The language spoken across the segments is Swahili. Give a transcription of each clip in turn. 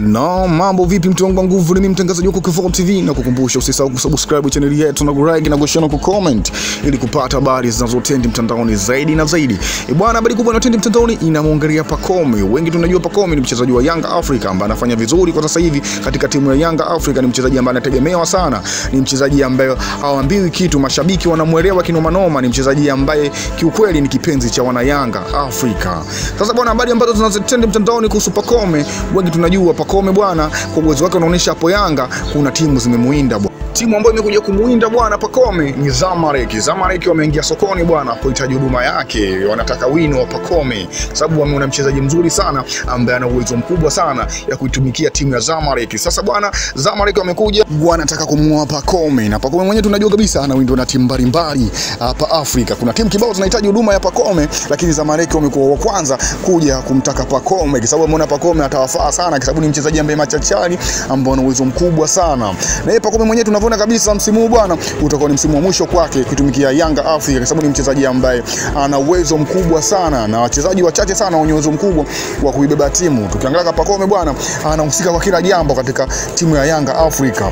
Na mambo vipi mtu wangu nguvu, ni mtangazaji wako Kifo TV, na kukumbusha usisahau kusubscribe channel yetu na kulike na kushare na kucomment ili kupata habari zinazotendi mtandaoni zaidi na zaidi. Bwana, habari kubwa inayotendi mtandaoni inamwangalia Pacome. Wengi tunajua Pacome ni mchezaji wa Young Africa ambaye anafanya vizuri kwa sasa hivi katika timu ya Young Africa. Ni mchezaji ambaye anategemewa sana, ni mchezaji ambaye hawaambiwi kitu, mashabiki wanamuelewa kinoma noma, ni mchezaji ambaye kiukweli ni kipenzi cha wana Young Africa. Sasa bwana, habari ambazo zinazotendi mtandaoni kuhusu Pacome, wengi tunajua Pacome bwana, kwa uwezo wake unaonyesha hapo Yanga kuna timu zimemuinda bwana. Timu ambayo imekuja kumuinda bwana Pacome ni Zamalek. Zamalek wameingia sokoni bwana kuhitaji huduma yake, wanataka wino wa Pacome sababu wameona mchezaji mzuri sana ambaye ana uwezo mkubwa sana ya kuitumikia timu ya Zamalek. Sasa bwana, Zamalek wamekuja wanataka kumuoa Pacome, na Pacome mwenyewe tunajua kabisa anawindwa na timu mbalimbali hapa Afrika. Kuna timu kibao zinahitaji huduma ya Pacome, lakini Zamalek wamekuwa wa kwanza kuja kumtaka Pacome kwa sababu wameona Pacome atawafaa sana, kwa sababu ni mchezaji ambaye machachari ambao ana uwezo mkubwa sana. Na yeye Pacome mwenyewe tunavyoona kabisa msimu huu bwana utakuwa ni msimu wa mwisho kwake kutumikia Young Africa, kwa sababu ni mchezaji ambaye ana uwezo mkubwa sana na wachezaji wachache sana wenye uwezo mkubwa wa kuibeba timu. Tukiangalia Pacome bwana anahusika kwa kila jambo katika timu ya Young Africa.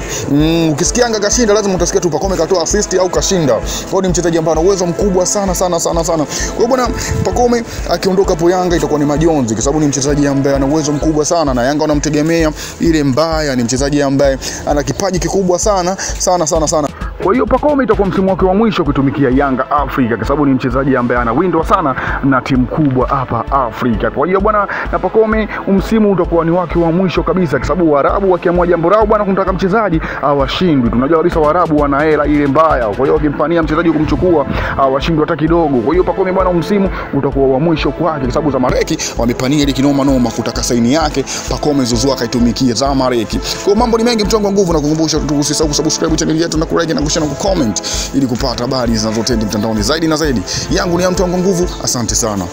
Ukisikia Yanga kashinda lazima utasikia tu Pacome katoa assist au kashinda. Kwa hiyo ni mchezaji ambaye ana uwezo mkubwa sana. Kwa hiyo bwana Pacome akiondoka hapo Yanga itakuwa ni majonzi, kwa sababu ni mchezaji ambaye ana uwezo mkubwa sana na Yanga wanamtegemea ile mbaya. Ni mchezaji ambaye ana kipaji kikubwa sana. Kwa hiyo Pacome itakuwa msimu wake wa mwisho kutumikia Young Africa, kwa sababu ni mchezaji ambaye anawindwa sana na timu kubwa hapa Afrika. Kwa hiyo bwana, na Pacome msimu utakuwa ni wake wa mwisho kabisa, kwa sababu Waarabu wakiamua jambo lao bwana kumtaka mchezaji hawashindwi. Tunajua kabisa Waarabu wana hela ile mbaya, kwa hiyo wakimpania mchezaji kumchukua hawashindwi hata kidogo. Kwa hiyo Pacome bwana msimu utakuwa wa mwisho kwake, kwa sababu Zamalek wamepania ile kinoma noma kutaka saini yake Pacome Zouzoua akaitumikia Zamalek. Kwa mambo ni mengi mtu wangu nguvu, na kukumbusha usisahau kusubscribe channel yetu na kulike na kushare na kucomment ili kupata habari zinazotendi mtandaoni zaidi na zaidi. Yangu ni mtu wangu nguvu, asante sana.